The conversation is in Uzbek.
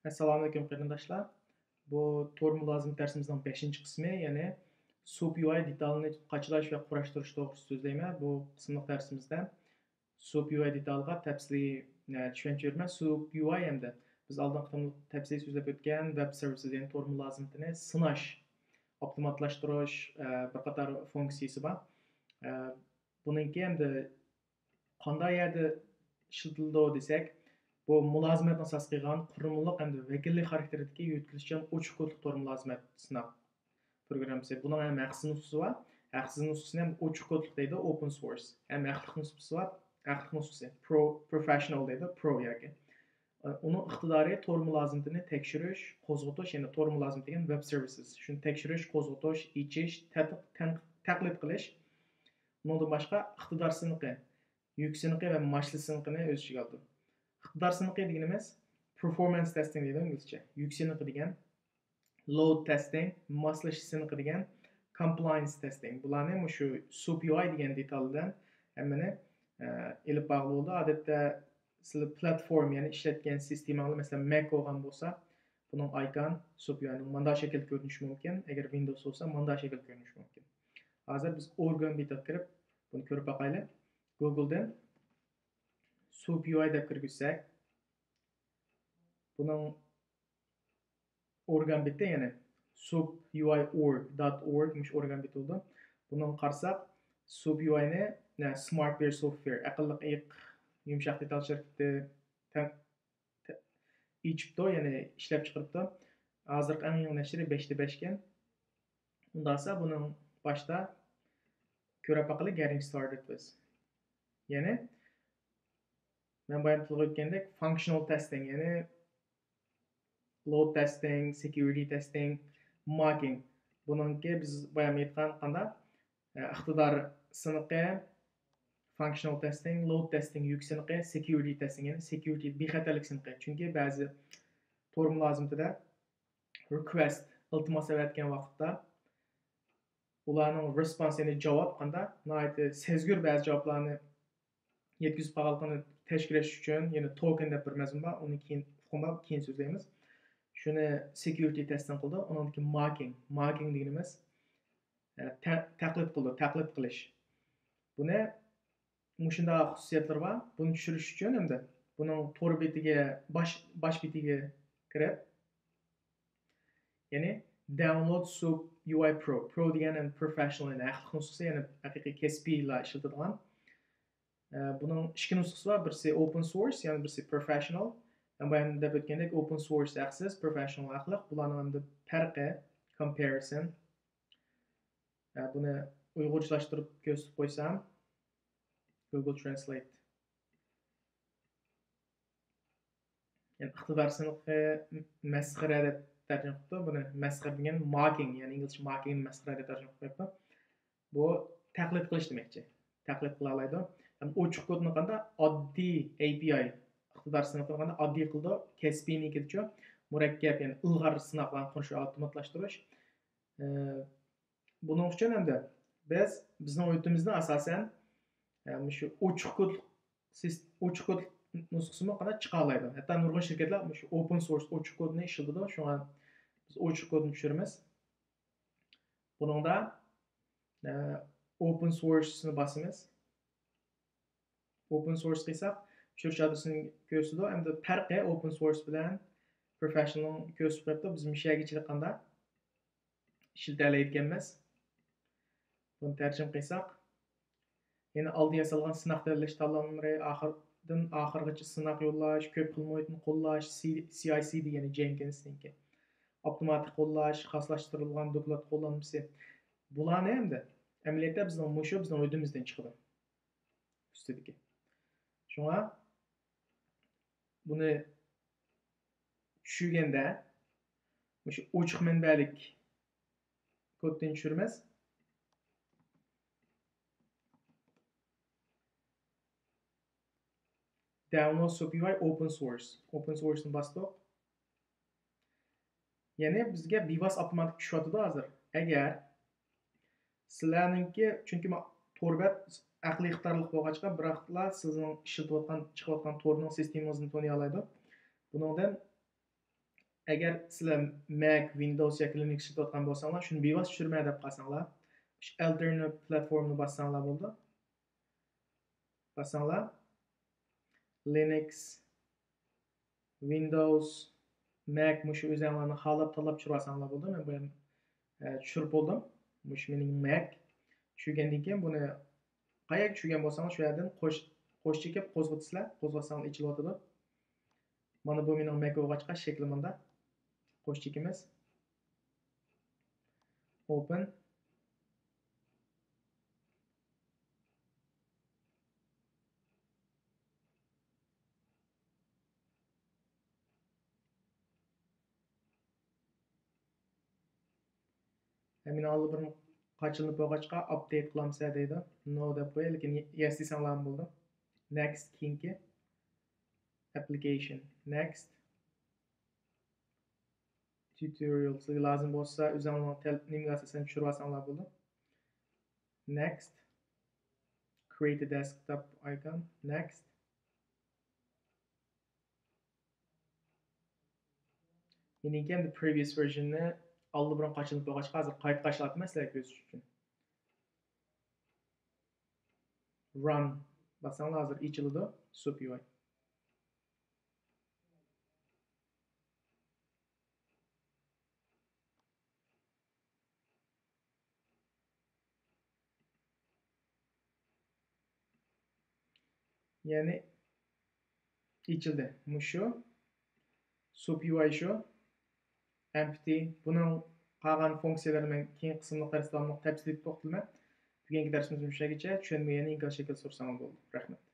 Assalomu alaykum qarindoshlar. Bu Tor mulozim darsimizning 5-chi qismi, ya'ni SOAP-UI detalini qachalash va qurashtirish to'g'risida so'zlayman. Bu qismli darsimizda SOAP-UI detalga tafsiliy tushuncha berman. SOAP-UI hamda biz oldin tafsiliy so'zlab o'tgan web services, ya'ni Tor mulozimini sinash, avtomatlashtirish bir qator funksiyasi bor. Buningki hamda qanday yerda ishlatildi desak, bu mulozimatni asos qilgan qurilmaliq hamda vakillik xarakteridagi yetkazishchan ochiq kodli tor mulozimat sinab programmasi. Buning ham haqsiz nusxasi var. Haqsiz nusxasini ham ochiq kodli deydi, open source. Ham haqliq nusxasi var. Haqliq nusxasi professional deydi, pro yoki. Onun iqtidori tor mulozimatini tekshirish, qo'zg'atish, ya'ni tor mulozim degan web services. Shuni tekshirish, qo'zg'atish, ichish, taqlid qilish. Bundan boshqa iqtidor sinqi, yuk sinqi va mashli sinqini o'z ichiga oldi. İqtidar sınıqı deganimiz performance testing deydi inglizcha. Yuk sınıqı degan, load testing, moslash sınıqı degan, compliance testing. Bularni shu SOAP-UI degan detaldan hammani ilib bog'li bo'ldi. Odatda sizlar platform, ya'ni ishlatgan sistemanglar, masalan Mac bo'lgan bo'lsa, buning icon SOAP-UI'ning bunday shaklda ko'rinishi mumkin. Agar Windows bo'lsa, bunday shaklda ko'rinishi mumkin. Hozir biz organ bitga kirib, buni ko'rib boqaylik. Google'dan SOAP-UI deb kirgizsak, bunun organ biti, ya'ni soap-ui.org mush organ biti oldu. Bunun qarsak SOAP-UI'ni Smartware Software, aqlli iyiq yumshoq detal shirkati ichibdi, ya'ni ishlab chiqaribdi. Hozirgi eng yangi nashri 5.5 ekan. Undasa buning boshda ko'rib boqaylik, getting started with. Ya'ni men bayam tilga o'tgandek functional testing, ya'ni load testing, security testing, mocking. Buningki biz bayam aytgan qanda iqtidor siniqi, functional testing, load testing yuk siniqi, security testing, ya'ni security bexatarlik siniqi. Chunki ba'zi tor mulozimada request iltimos etgan vaqtda ularning response, ya'ni javob qanda nihoyatda sezgur ba'zi javoblarni yetkazib qolganligini tashkillash uchun, ya'ni token deb bir mazmun bor, uni keyin so'zlaymiz. Shuni security testing qildi. Uningki mocking deganimiz taqlid qilish. Buni shunday xususiyatlar bor. Buni tushirish uchun hamda buning tor betiga bosh betiga kirib, ya'ni download SOAP-UI Pro degan professional, ya'ni haqliq nusxasi, ya'ni haqiqiy kasbiylar ishlatadigan. Bunun ikki nusxasi var. Birisi open source, ya'ni birisi professional. Ben deb o'tgandek open source haqsiz, professional haqliq. Bularning ham farqi, comparison. Buni uyg'urchalashtirib ko'rsatib qo'ysam, Google Translate. Yani iqtidor siniqi masxara deb tarjima qildi. Buni masxara degan mocking, ya'ni inglizcha mocking masxara deb tarjima qilibdi. Bu taqlid qilish demakchi. Taqlid qila oladi. Ochiq kodni qanda oddiy API iqtidor siniqini qanda oddiy qildi. Kasbiynikicha murakkab, ya'ni ilg'or sinoqlarni qurishni avtomatlashtirish. Buning uchun hamda bizning o'yinimizda asosan shu ochiq kod nusxasini qana chiqa oladi. Hatto nurg'un shirkatlar shu open source ochiq kodni ishlatadi. Shunga biz ochiq kodni tushiramiz. Buningda open source'ni bosamiz. Open source qilsak, tushirish adresini ko'rsatadi. Hamda farqi open source bilan professional ko'rsatib, biz mishagichilik qanday ishlatalayotganmiz. Buni tarjima qilsak, ya'ni oldi yasalgan sinoq tanlash tanlovlari, oxirdan oxirgacha sinoq yo'llash, ko'p xil muhitni qo'llash, CI/CD, ya'ni Jenkins'niki avtomatik qo'llash, xoslashtirilgan doklad qo'llanmasi. Bularni hamda amaliyotda bizning o'zimizdan chiqadi. Ustidagi. Shunga buni tushirganda shu ochiq manbalik koddan tushiramiz. Download SOAP-UI open source. Open source'ni bosdik. Ya'ni bizga bevos avtomatik tushyapti hozir. Agar sizlarningki, chunki to'rbat aqliy ixtiyorlik bo'lg'achqa, biroqlar sizning ishlatayotgan chiqayotgan torning sistemangizni toniy oladi. Buningdan Agar sizlar Mac, Windows yoki Linux ishlatayotgan bo'lsanglar, shuni bevos tushirma deb qolsanglar, alternate platformni bossanglar bo'ldi. Bossanglar Linux, Windows, Mac mushu o'zinglarni xohlab tanlab tushirib olsanglar bo'ldi. Men bu ham tushirib bo'ldim. Mush mening Mac. Tushirgandan keyin buni qayerga tushirgan bo'lsangiz shu yerdan qo'shcha kelib qo'zg'atsizlar, qo'zg'atsanglar ichilyotadi. Mana bu mening Mac o'g'achqa shakli bunda. Qo'shcha ikimiz. Open. Meni oldi bir qochilinib bo'lg'achqa update qilamsa deydi. No deb qo'y, lekin yes desanglar ham bo'ldi. Next keyingi application. Next tutorial. Sizga lozim bo'lsa o'zingizning navigatsiyasini tushirib olsanglar bo'ldi. Next create a desktop icon. Next meniki ham the previous versionni oldi bilan qochilinib bo'lg'achqa hozir qayta qochilyapman sizlarga ko'rish uchun. Run bassanglar hozir ichiladi SoapUI. Ya'ni ichildi. Mushu SoapUI shu empty. Buning qolgan funksiyalarini men keyin qismli darsda tafsilli to'xtalman. Bugungi darsimiz mushagacha. Tushunmaganni ingliz shakl so'rasam bo'ldi. Rahmat.